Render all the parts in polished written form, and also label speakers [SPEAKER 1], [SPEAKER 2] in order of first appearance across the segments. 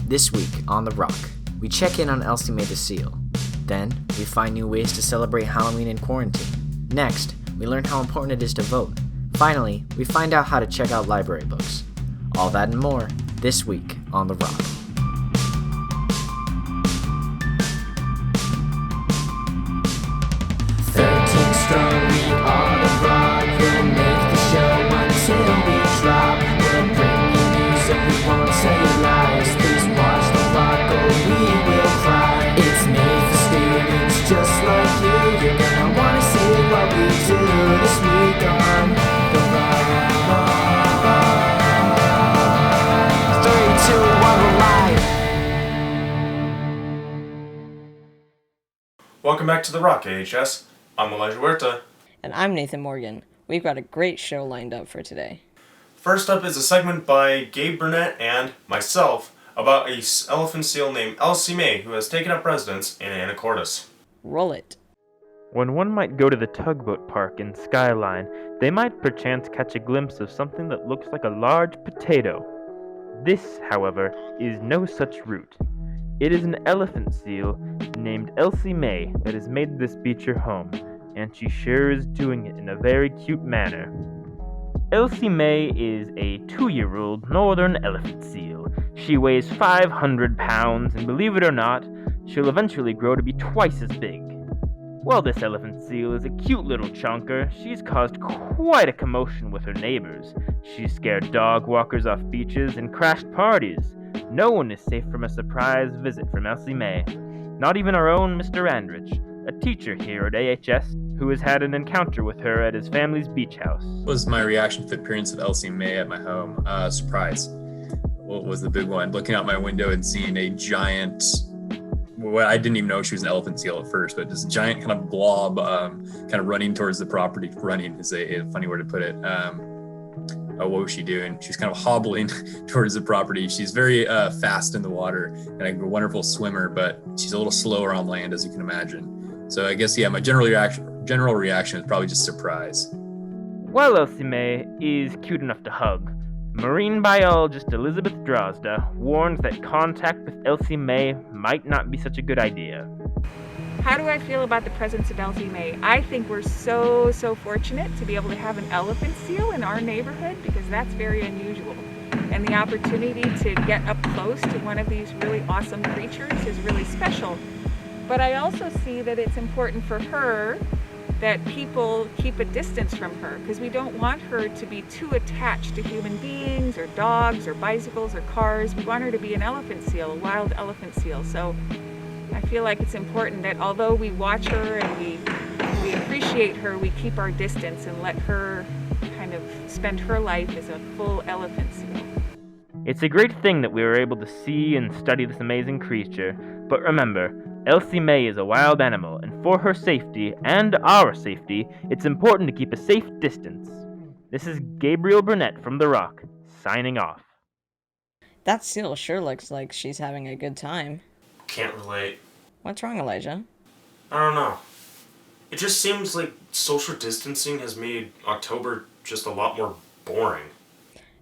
[SPEAKER 1] This week on The Rock, we check in on Elsie Mae the Seal. Then, we find new ways to celebrate Halloween in quarantine. Next, we learn how important it is to vote. Finally, we find out how to check out library books. All that and more, this week on The Rock.
[SPEAKER 2] Strong, we are the rock. We'll make the show until we drop. We'll bring you news and we won't tell you lies. Please watch the rock or we will cry. It's made for students just like you. You're gonna wanna see what we do this week on the rock. 3, 2, 1, we're live.
[SPEAKER 3] Welcome back to The Rock, AHS. I'm Elijah Huerta.
[SPEAKER 4] And I'm Nathan Morgan. We've got a great show lined up for today.
[SPEAKER 3] First up is a segment by Gabe Burnett and myself about a elephant seal named Elsie Mae who has taken up residence in Anacortes.
[SPEAKER 4] Roll it.
[SPEAKER 5] When one might go to the tugboat park in Skyline, they might perchance catch a glimpse of something that looks like a large potato. This, however, is no such root. It is an elephant seal named Elsie Mae that has made this beach her home, and she sure is doing it in a very cute manner. Elsie Mae is a 2-year-old northern elephant seal. She weighs 500 pounds, and believe it or not, she'll eventually grow to be twice as big. While this elephant seal is a cute little chunker, she's caused quite a commotion with her neighbors. She's scared dog walkers off beaches and crashed parties. No one is safe from a surprise visit from Elsie Mae. Not even our own Mr. Andrich, a teacher here at AHS, who has had an encounter with her at his family's beach house.
[SPEAKER 6] What was my reaction to the appearance of Elsie Mae at my home? Surprise. What was the big one? Looking out my window and seeing a giant, well, I didn't even know she was an elephant seal at first, but this giant kind of blob kind of running towards the property. Running is a funny word to put it. What was she doing? She's kind of hobbling towards the property. She's very fast in the water and a wonderful swimmer, but she's a little slower on land, as you can imagine. So I guess, my general reaction is probably just surprise.
[SPEAKER 5] While Elsie Mae is cute enough to hug, marine biologist Elizabeth Drozda warns that contact with Elsie Mae might not be such a good idea.
[SPEAKER 7] How do I feel about the presence of Elsie Mae? I think we're so fortunate to be able to have an elephant seal in our neighborhood because that's very unusual. And the opportunity to get up close to one of these really awesome creatures is really special. But I also see that it's important for her that people keep a distance from her because we don't want her to be too attached to human beings or dogs or bicycles or cars. We want her to be an elephant seal, a wild elephant seal. So I feel like it's important that although we watch her and we appreciate her, we keep our distance and let her kind of spend her life as a full elephant seal.
[SPEAKER 5] It's a great thing that we were able to see and study this amazing creature, but remember, Elsie Mae is a wild animal, and for her safety and our safety, it's important to keep a safe distance. This is Gabriel Burnett from The Rock, signing off.
[SPEAKER 4] That seal sure looks like she's having a good time.
[SPEAKER 3] Can't relate.
[SPEAKER 4] What's wrong, Elijah?
[SPEAKER 3] I don't know. It just seems like social distancing has made October just a lot more boring.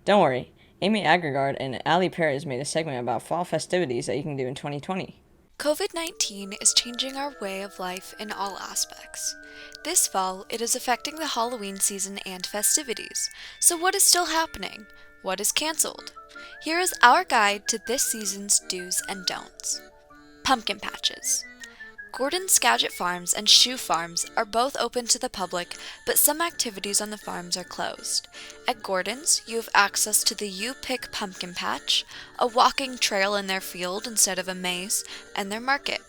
[SPEAKER 4] Don't worry. Amy Agregard and Ali Perez made a segment about fall festivities that you can do in 2020.
[SPEAKER 8] COVID-19 is changing our way of life in all aspects. This fall, it is affecting the Halloween season and festivities. So what is still happening? What is canceled? Here is our guide to this season's do's and don'ts. Pumpkin patches. Gordon Skagit Farms and Shoe Farms are both open to the public, but some activities on the farms are closed. At Gordon's, you have access to the You Pick Pumpkin Patch, a walking trail in their field instead of a maze, and their market.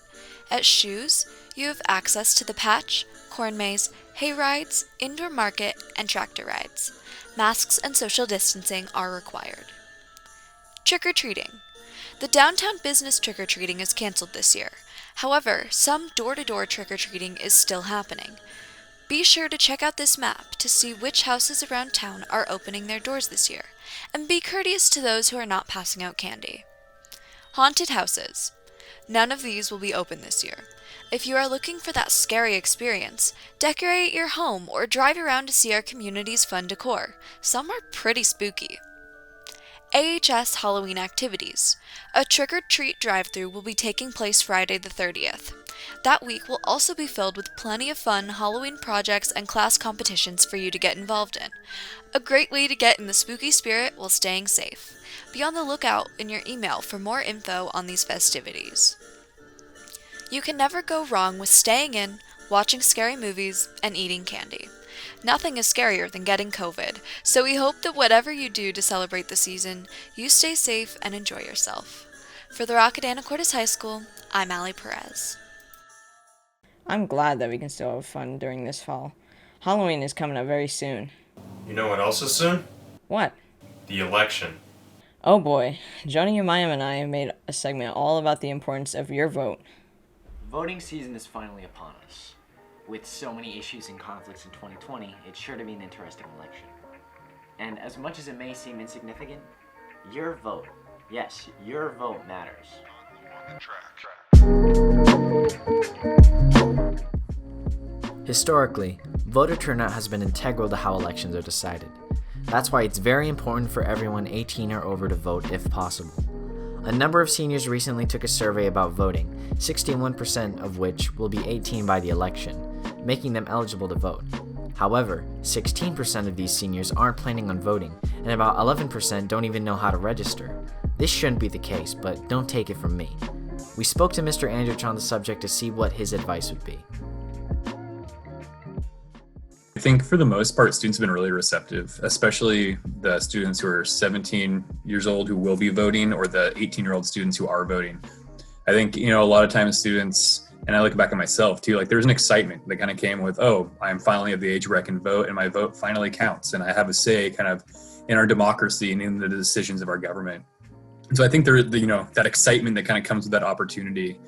[SPEAKER 8] At Shoes, you have access to the patch, corn maze, hay rides, indoor market, and tractor rides. Masks and social distancing are required. Trick-or-treating. The downtown business trick-or-treating is canceled this year. However, some door-to-door trick-or-treating is still happening. Be sure to check out this map to see which houses around town are opening their doors this year, and be courteous to those who are not passing out candy. Haunted houses. None of these will be open this year. If you are looking for that scary experience, decorate your home or drive around to see our community's fun decor. Some are pretty spooky. AHS Halloween activities. A trick-or-treat drive-thru will be taking place Friday the 30th. That week will also be filled with plenty of fun Halloween projects and class competitions for you to get involved in. A great way to get in the spooky spirit while staying safe. Be on the lookout in your email for more info on these festivities. You can never go wrong with staying in, watching scary movies, and eating candy. Nothing is scarier than getting COVID, so we hope that whatever you do to celebrate the season, you stay safe and enjoy yourself. For the Rock at Anacortes High School, I'm Allie Perez.
[SPEAKER 4] I'm glad that we can still have fun during this fall. Halloween is coming up very soon.
[SPEAKER 3] You know what else is soon?
[SPEAKER 4] What?
[SPEAKER 3] The election.
[SPEAKER 4] Oh boy, Joni Umayam and I have made a segment all about the importance of your vote.
[SPEAKER 1] Voting season is finally upon us. With so many issues and conflicts in 2020, it's sure to be an interesting election. And as much as it may seem insignificant, your vote, yes, your vote matters. Historically, voter turnout has been integral to how elections are decided. That's why it's very important for everyone 18 or over to vote if possible. A number of seniors recently took a survey about voting, 61% of which will be 18 by the election, making them eligible to vote. However, 16% of these seniors aren't planning on voting, and about 11% don't even know how to register. This shouldn't be the case, but don't take it from me. We spoke to Mr. Andrich on the subject to see what his advice would be.
[SPEAKER 6] I think for the most part, students have been really receptive, especially the students who are 17 years old who will be voting, or the 18-year-old students who are voting. I think, a lot of times students, and I look back at myself too, like there's an excitement that kind of came with, oh, I'm finally of the age where I can vote and my vote finally counts and I have a say kind of in our democracy and in the decisions of our government. And so I think that excitement that kind of comes with that opportunity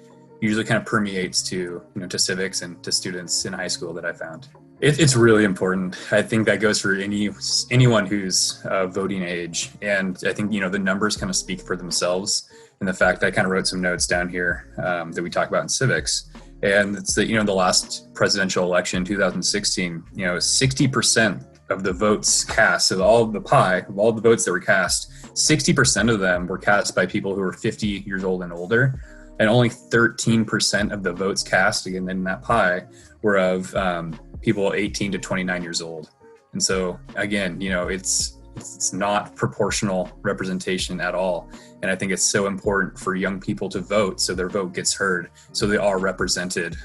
[SPEAKER 6] usually kind of permeates to civics and to students in high school that I found. It's really important. I think that goes for anyone who's voting age. And I think, the numbers kind of speak for themselves. And the fact that I kind of wrote some notes down here that we talk about in civics. And it's that, the last presidential election, 2016, 60% of the votes cast, of all the pie, of all the votes that were cast, 60% of them were cast by people who were 50 years old and older. And only 13% of the votes cast, again, in that pie, were of people 18 to 29 years old. And so, again, it's not proportional representation at all. And I think it's so important for young people to vote so their vote gets heard, so they are represented,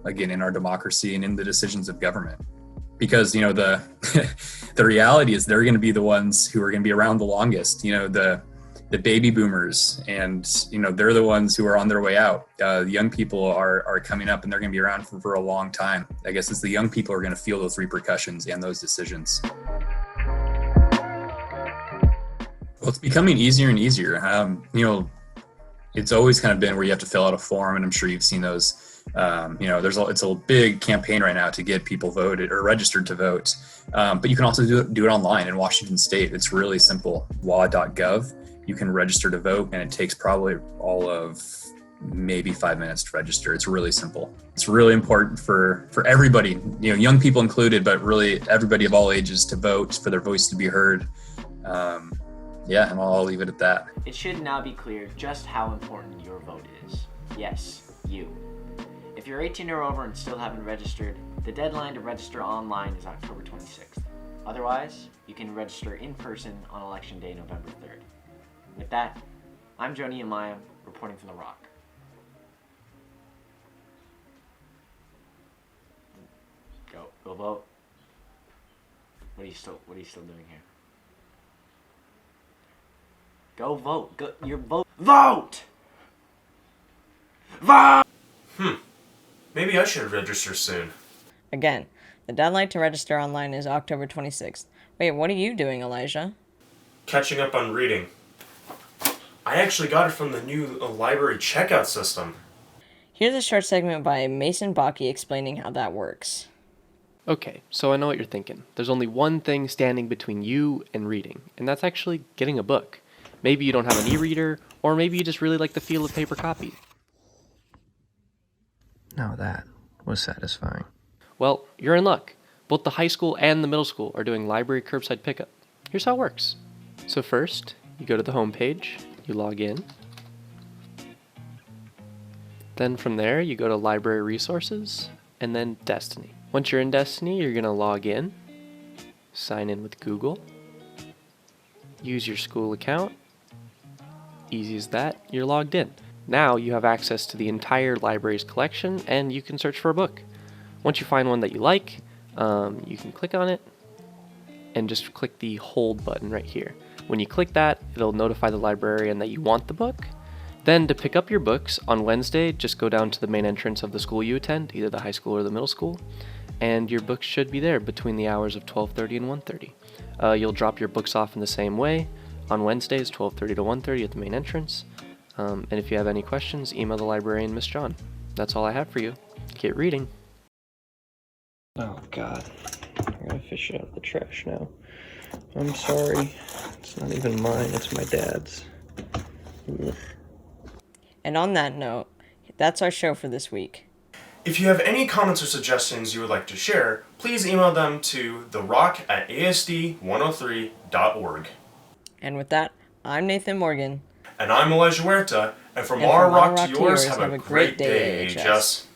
[SPEAKER 6] again, in our democracy and in the decisions of government. Because, the the reality is they're going to be the ones who are going to be around the longest, the baby boomers, and they're the ones who are on their way out. The young people are coming up and they're going to be around for a long time. I guess it's the young people who are going to feel those repercussions and those decisions. Well, it's becoming easier and easier. It's always kind of been where you have to fill out a form, and I'm sure you've seen those. It's a big campaign right now to get people voted or registered to vote. But you can also do it online in Washington State. It's really simple. Law.gov. You can register to vote, and it takes probably all of maybe 5 minutes to register. It's really simple. It's really important for everybody, young people included, but really everybody of all ages to vote, for their voice to be heard. And I'll leave it at that.
[SPEAKER 1] It should now be clear just how important your vote is. Yes, you. If you're 18 or over and still haven't registered, the deadline to register online is October 26th. Otherwise, you can register in person on Election Day, November 3rd. With that, I'm Joni Umayam, reporting from The Rock. Go vote. What are you still doing here? Go vote. Vote! Vote!
[SPEAKER 3] Maybe I should register soon.
[SPEAKER 4] Again, the deadline to register online is October 26th. Wait, what are you doing, Elijah?
[SPEAKER 3] Catching up on reading. I actually got it from the new library checkout system.
[SPEAKER 4] Here's a short segment by Mason Bakke explaining how that works.
[SPEAKER 9] Okay, so I know what you're thinking. There's only one thing standing between you and reading, and that's actually getting a book. Maybe you don't have an e-reader, or maybe you just really like the feel of paper copy.
[SPEAKER 10] Now that was satisfying.
[SPEAKER 9] Well, you're in luck. Both the high school and the middle school are doing library curbside pickup. Here's how it works. So first, you go to the home page, you log in. Then from there, you go to Library Resources, and then Destiny. Once you're in Destiny, you're going to log in, sign in with Google, use your school account. Easy as that, you're logged in. Now you have access to the entire library's collection, and you can search for a book. Once you find one that you like, you can click on it, and just click the hold button right here. When you click that, it'll notify the librarian that you want the book. Then to pick up your books on Wednesday, just go down to the main entrance of the school you attend, either the high school or the middle school, and your books should be there between the hours of 12:30 and 1:30. You'll drop your books off in the same way on Wednesdays, 12:30 to 1:30 at the main entrance. And if you have any questions, email the librarian, Miss John. That's all I have for you. Get reading. Oh God, I gotta fish it out of the trash now. I'm sorry. It's not even mine, it's my dad's. Ugh.
[SPEAKER 4] And on that note, that's our show for this week.
[SPEAKER 3] If you have any comments or suggestions you would like to share, please email them to therock@asd103.org.
[SPEAKER 4] And with that, I'm Nathan Morgan.
[SPEAKER 3] And I'm Elijah Huerta, and from our rock to yours, have a great day, AHS.